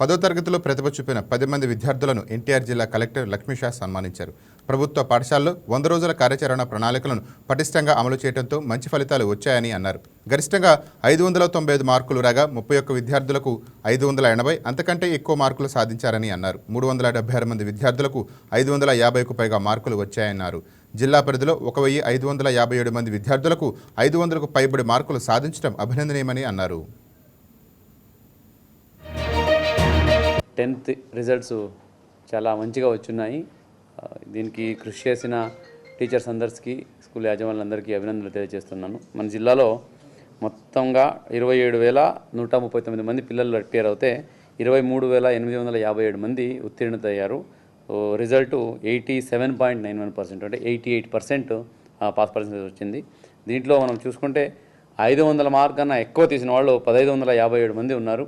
10వ తరగతిలో ప్రతిభ చూపిన 10 మంది విద్యార్థులను ఎన్టీఆర్ జిల్లా కలెక్టర్ లక్ష్మీషా సన్మానించారు. ప్రభుత్వ పాఠశాలలో 100 రోజుల కార్యాచరణ ప్రణాళికలను పటిష్టంగా అమలు చేయడంతో మంచి ఫలితాలు వచ్చాయని అన్నారు. గరిష్టంగా 595 మార్కులు రాగా 31 విద్యార్థులకు 580, అంతకంటే ఎక్కువ మార్కులు సాధించారని అన్నారు. 376 మంది విద్యార్థులకు 550కు పైగా మార్కులు వచ్చాయన్నారు. జిల్లా పరిధిలో 1557 మంది విద్యార్థులకు 500కు పైబడి మార్కులు సాధించడం అభినందనీయమని అన్నారు. 10th రిజల్ట్స్ చాలా మంచిగా వచ్చున్నాయి. దీనికి కృషి చేసిన టీచర్స్ అందరికీ, స్కూల్ యాజమాన్యులందరికీ అభినందనలు తెలియజేస్తున్నాను. మన జిల్లాలో మొత్తంగా 27,139 మంది పిల్లలు అపియర్ అవుతే 23,857 మంది ఉత్తీర్ణత అయ్యారు. రిజల్ట్ 87.91%, అంటే 88% పాస్ పర్సెంటేజ్ వచ్చింది. దీంట్లో మనం చూసుకుంటే 500 మార్క్ కన్నా ఎక్కువ తీసిన వాళ్ళు 1557 మంది ఉన్నారు.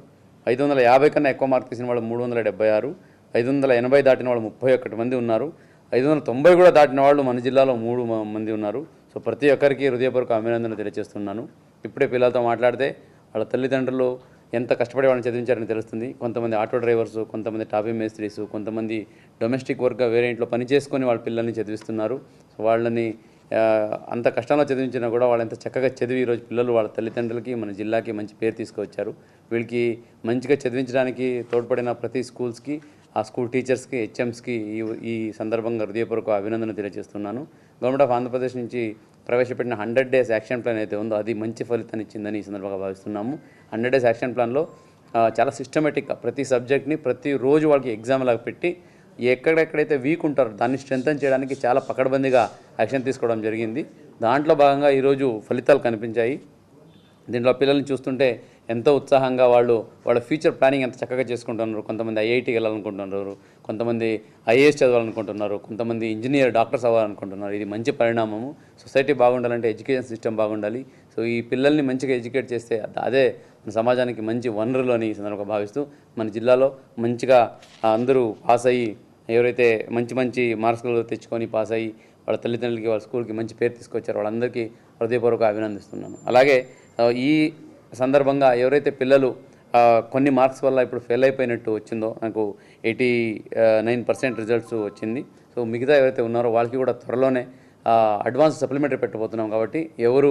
550 కన్నా ఎక్కువ మార్క్ తీసిన వాళ్ళు 376, 580 దాటిన వాళ్ళు 31 మంది ఉన్నారు. 590 కూడా దాటిన వాళ్ళు మన జిల్లాలో 3 మంది ఉన్నారు. సో ప్రతి ఒక్కరికి హృదయపూర్వక అభినందనలు తెలియజేస్తున్నాను. ఇప్పుడే పిల్లలతో మాట్లాడితే వాళ్ళ తల్లిదండ్రులు ఎంత కష్టపడి వాళ్ళని చదివించారని తెలుస్తుంది. కొంతమంది ఆటో డ్రైవర్స్, కొంతమంది టాపీ మేస్త్రీస్, కొంతమంది డొమెస్టిక్ వర్క్గా వేరే ఇంట్లో పని చేసుకొని వాళ్ళ పిల్లల్ని చదివిస్తున్నారు. సో వాళ్ళని అంత కష్టంలో చదివించినా కూడా వాళ్ళు ఎంత చక్కగా చదివి ఈరోజు పిల్లలు వాళ్ళ తల్లిదండ్రులకి, మన జిల్లాకి మంచి పేరు తీసుకువచ్చారు. వీళ్ళకి మంచిగా చదివించడానికి తోడ్పడిన ప్రతి స్కూల్స్కి, ఆ స్కూల్ టీచర్స్కి, హెచ్ఎంస్కి ఈ సందర్భంగా హృదయపూర్వక అభినందనలు తెలియజేస్తున్నాను. గవర్నమెంట్ ఆఫ్ ఆంధ్రప్రదేశ్ నుంచి ప్రవేశపెట్టిన 100 days యాక్షన్ ప్లాన్ అయితే ఉందో అది మంచి ఫలితాన్ని ఇచ్చిందని ఈ సందర్భంగా భావిస్తున్నాము. 100 days యాక్షన్ ప్లాన్లో చాలా సిస్టమేటిక్గా ప్రతి సబ్జెక్ట్ని ప్రతిరోజు వాళ్ళకి ఎగ్జామ్ లాగా పెట్టి ఎక్కడెక్కడైతే వీక్ ఉంటారో దాన్ని స్ట్రెంథన్ చేయడానికి చాలా పకడ్బందీగా యాక్షన్ తీసుకోవడం జరిగింది. దాంట్లో భాగంగా ఈరోజు ఫలితాలు కనిపించాయి. దీంట్లో పిల్లల్ని చూస్తుంటే ఎంతో ఉత్సాహంగా వాళ్ళ ఫ్యూచర్ ప్లానింగ్ ఎంత చక్కగా చేసుకుంటున్నారు. కొంతమంది ఐఐటీకి వెళ్ళాలనుకుంటున్నారు, కొంతమంది ఐఏఎస్ చదవాలనుకుంటున్నారు, కొంతమంది ఇంజనీర్, డాక్టర్స్ అవ్వాలనుకుంటున్నారు. ఇది మంచి పరిణామము. సొసైటీ బాగుండాలంటే ఎడ్యుకేషన్ సిస్టమ్ బాగుండాలి. సో ఈ పిల్లల్ని మంచిగా ఎడ్యుకేట్ చేస్తే అదే మన సమాజానికి మంచి వనరులు అని ఈ సందర్భంగా భావిస్తూ మన జిల్లాలో మంచిగా అందరూ పాస్ అయ్యి, ఎవరైతే మంచి మార్క్స్లు తెచ్చుకొని పాస్ అయ్యి వాళ్ళ తల్లిదండ్రులకి, వాళ్ళ స్కూల్కి మంచి పేరు తీసుకొచ్చారో వాళ్ళందరికీ హృదయపూర్వక అభినందిస్తున్నాను. అలాగే ఈ సందర్భంగా ఎవరైతే పిల్లలు కొన్ని మార్క్స్ వల్ల ఇప్పుడు ఫెయిల్ అయిపోయినట్టు వచ్చిందో, నాకు 89% రిజల్ట్స్ వచ్చింది. సో మిగతా ఎవరైతే ఉన్నారో వాళ్ళకి కూడా త్వరలోనే అడ్వాన్స్ సప్లిమెంటరీ పెట్టబోతున్నాం. కాబట్టి ఎవరు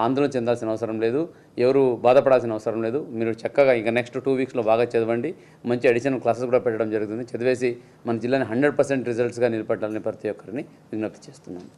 ఆందోళన చెందాల్సిన అవసరం లేదు, ఎవరు బాధపడాల్సిన అవసరం లేదు. మీరు చక్కగా ఇంకా నెక్స్ట్ 2 weeksలో బాగా చదవండి. మంచి అడిషనల్ క్లాసెస్ కూడా పెట్టడం జరుగుతుంది. చదివేసి మన జిల్లాని 100% రిజల్ట్స్గా నిలబెట్టాలని ప్రతి ఒక్కరిని విజ్ఞప్తి చేస్తున్నాను.